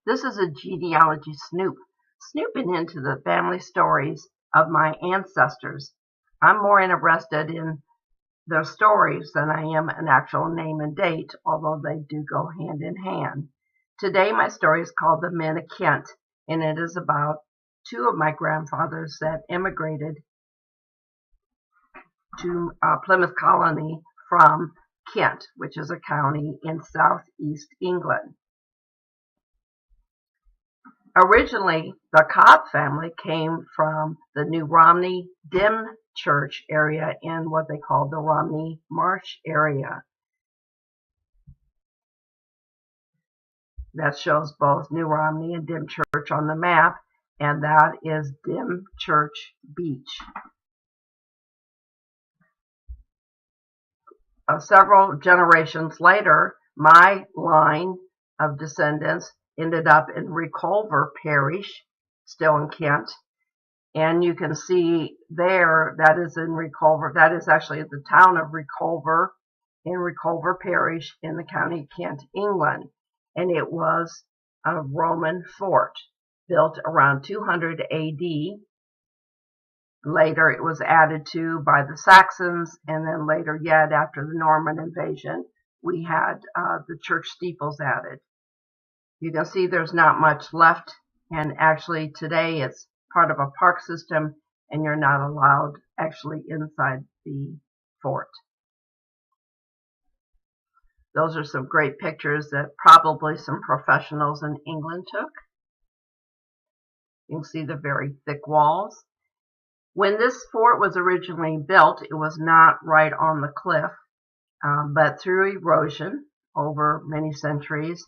This is a genealogy snoop, snooping into the family stories of my ancestors. I'm more interested in their stories than I am an actual name and date, although they do go hand in hand. Today my story is called The Men of Kent, and it is about two of my grandfathers that immigrated to Plymouth Colony from Kent, which is a county in southeast England. Originally, the Cobb family came from the New Romney Dymchurch area in what they called the Romney Marsh area. That shows both New Romney and Dymchurch on the map, and that is Dymchurch Beach. Several generations later, my line of descendants ended up in Reculver Parish, still in Kent. And you can see there, that is in Reculver, that is actually the town of Reculver in Reculver Parish in the county of Kent, England. And it was a Roman fort built around 200 AD. Later it was added to by the Saxons, and then later yet after the Norman invasion, we had the church steeples added. You can see there's not much left, and actually today it's part of a park system, and you're not allowed actually inside the fort. Those are some great pictures that probably some professionals in England took. You can see the very thick walls. When this fort was originally built, it was not right on the cliff, but through erosion over many centuries,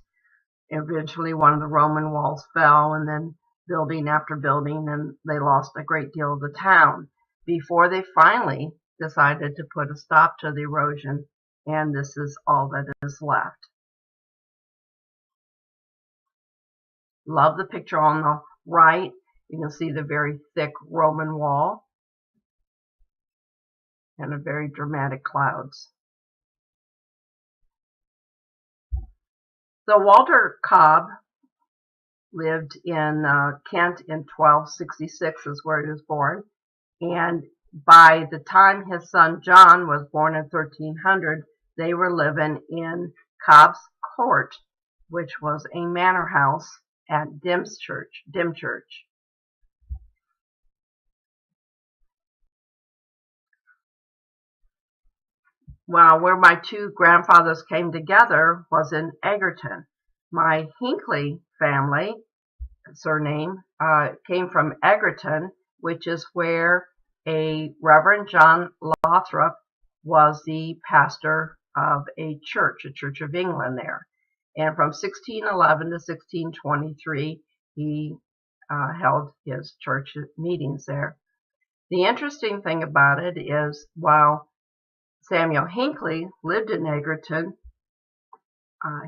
eventually one of the Roman walls fell, and then building after building, and they lost a great deal of the town before they finally decided to put a stop to the erosion, and this is all that is left. Love the picture on the right. You can see the very thick Roman wall and a very dramatic clouds. So Walter Cobb lived in Kent in 1266 is where he was born, and by the time his son John was born in 1300, they were living in Cobb's Court, which was a manor house at Dymchurch. Well, where my two grandfathers came together was in Egerton. My Hinckley family surname came from Egerton, which is where a Reverend John Lothrop was the pastor of a Church of England there. And from 1611 to 1623, he held his church meetings there. The interesting thing about it is, while Samuel Hinckley lived in Egerton,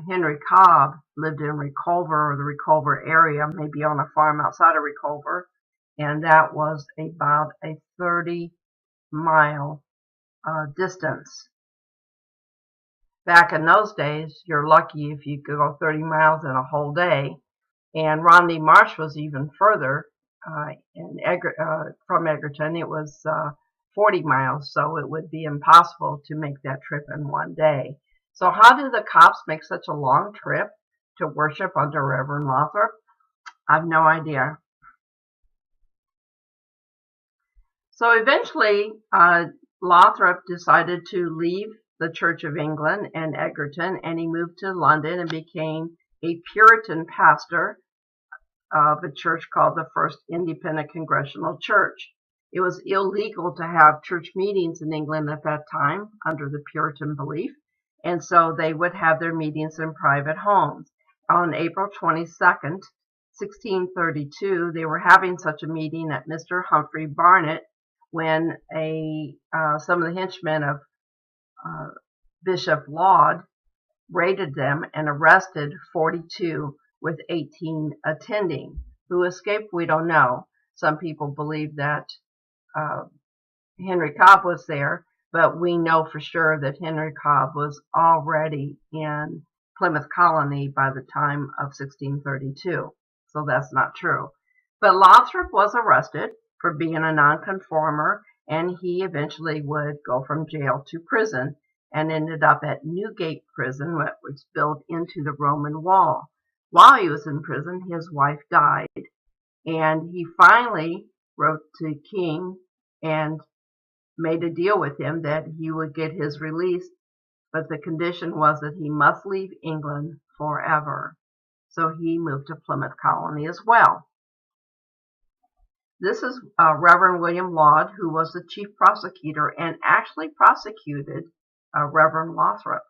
Henry Cobb lived in Reculver, or the Reculver area, maybe on a farm outside of Reculver, and that was about a 30-mile distance. Back in those days, you're lucky if you could go 30 miles in a whole day, and Romney Marsh was even further. From Egerton, it was 40 miles, so it would be impossible to make that trip in one day. So how did the Cobbs make such a long trip to worship under Reverend Lothrop? I have no idea. So eventually, Lothrop decided to leave the Church of England and Egerton, and he moved to London and became a Puritan pastor of a church called the First Independent Congregational Church. It was illegal to have church meetings in England at that time under the Puritan belief, and so they would have their meetings in private homes. On April 22nd, 1632, they were having such a meeting at Mr. Humphrey Barnet when some of the henchmen of Bishop Laud raided them and arrested 42 with 18 attending. Who escaped, we don't know. Some people believe that Henry Cobb was there, but we know for sure that Henry Cobb was already in Plymouth Colony by the time of 1632. So that's not true. But Lothrop was arrested for being a nonconformer, and he eventually would go from jail to prison and ended up at Newgate Prison, which was built into the Roman wall. While he was in prison, his wife died, and he finally wrote to King and made a deal with him that he would get his release, but the condition was that he must leave England forever. So he moved to Plymouth Colony as well. This is Reverend William Laud, who was the chief prosecutor and actually prosecuted Reverend Lothrop.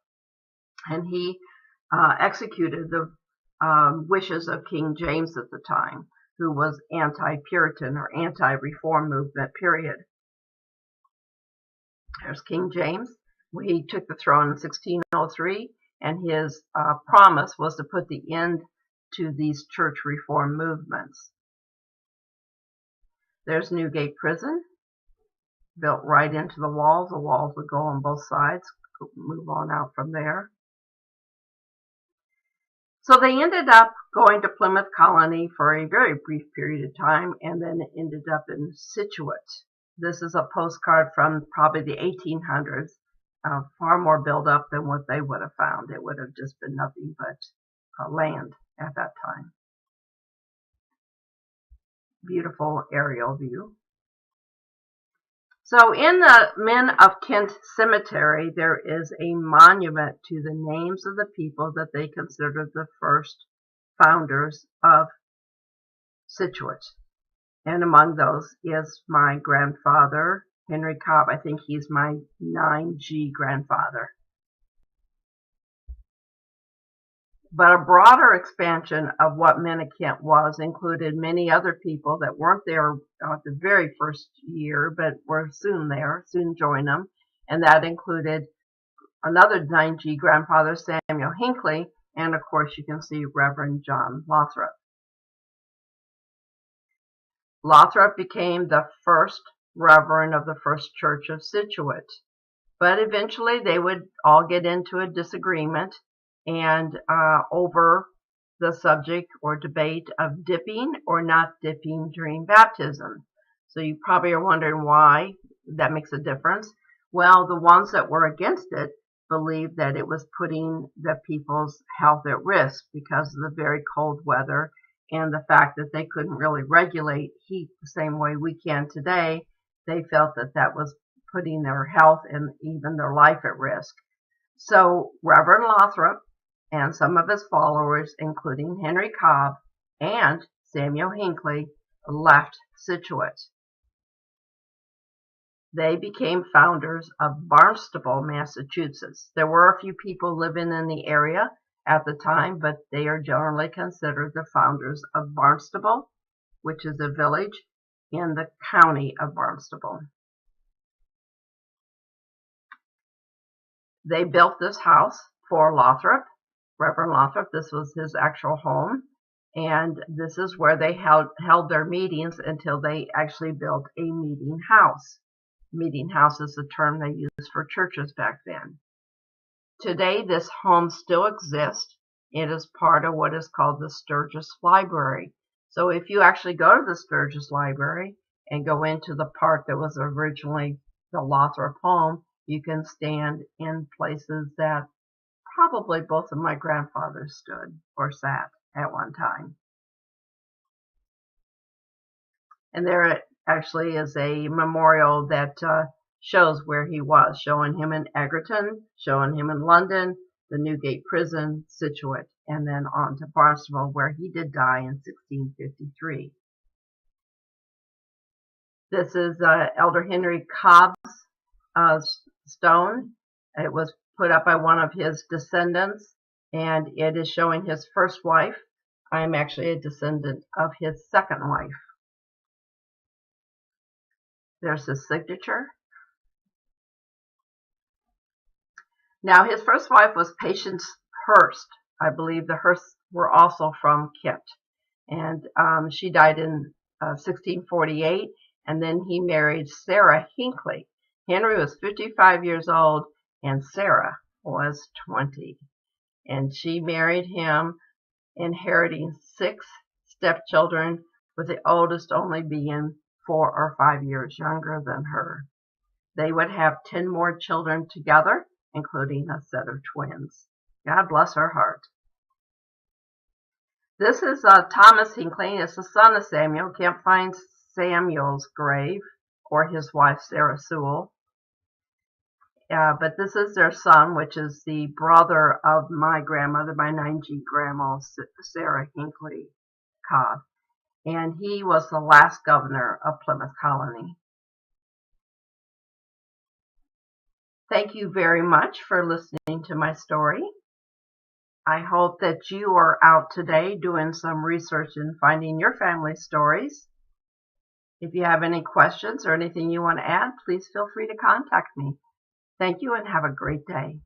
And he executed the wishes of King James at the time, who was anti-Puritan or anti-reform movement, period. There's King James. He took the throne in 1603, and his promise was to put the end to these church reform movements. There's Newgate Prison, built right into the walls. The walls would go on both sides, move on out from there. So they ended up going to Plymouth Colony for a very brief period of time, and then it ended up in Scituate. This is a postcard from probably the 1800s, far more built up than what they would have found. It would have just been nothing but land at that time. Beautiful aerial view. So in the Men of Kent Cemetery, there is a monument to the names of the people that they considered the first founders of Scituate. And among those is my grandfather, Henry Cobb. I think he's my 9G grandfather. But a broader expansion of what Men of Kent was included many other people that weren't there at the very first year, but were soon there, soon joined them. And that included another 9G grandfather, Samuel Hinckley, and of course you can see Reverend John Lothrop. Lothrop became the first reverend of the First Church of Scituate. But eventually they would all get into a disagreement and over the subject or debate of dipping or not dipping during baptism. So you probably are wondering why that makes a difference. Well, the ones that were against it believed that it was putting the people's health at risk because of the very cold weather and the fact that they couldn't really regulate heat the same way we can today. They felt that that was putting their health and even their life at risk. So Reverend Lothrop and some of his followers, including Henry Cobb and Samuel Hinckley, left Scituate. They became founders of Barnstable, Massachusetts. There were a few people living in the area at the time, but they are generally considered the founders of Barnstable, which is a village in the county of Barnstable. They built this house for Lothrop, Reverend Lothrop. This was his actual home, and this is where they held their meetings until they actually built a meeting house. Meeting house is the term they used for churches back then. Today, this home still exists. It is part of what is called the Sturgis Library. So if you actually go to the Sturgis Library and go into the part that was originally the Lothrop home, you can stand in places that probably both of my grandfathers stood or sat at one time. And there actually is a memorial that shows where he was, showing him in Egerton, showing him in London, the Newgate Prison, Scituate, and then on to Barnstable, where he did die in 1653. This is Elder Henry Cobb's stone. It was put up by one of his descendants, and it is showing his first wife. I am actually a descendant of his second wife. There's his signature. Now, his first wife was Patience Hurst. I believe the Hursts were also from Kent. And she died in 1648, and then he married Sarah Hinckley. Henry was 55 years old, and Sarah was 20. and she married him, inheriting 6 stepchildren, with the oldest only being 4 or 5 years younger than her. They would have 10 more children together, including a set of twins. God bless her heart. This is Thomas Hinckley. It's the son of Samuel. Can't find Samuel's grave or his wife Sarah Sewell. But this is their son, which is the brother of my grandmother, my 9G grandma, Sarah Hinckley Cobb. And he was the last governor of Plymouth Colony. Thank you very much for listening to my story. I hope that you are out today doing some research and finding your family stories. If you have any questions or anything you want to add, please feel free to contact me. Thank you and have a great day.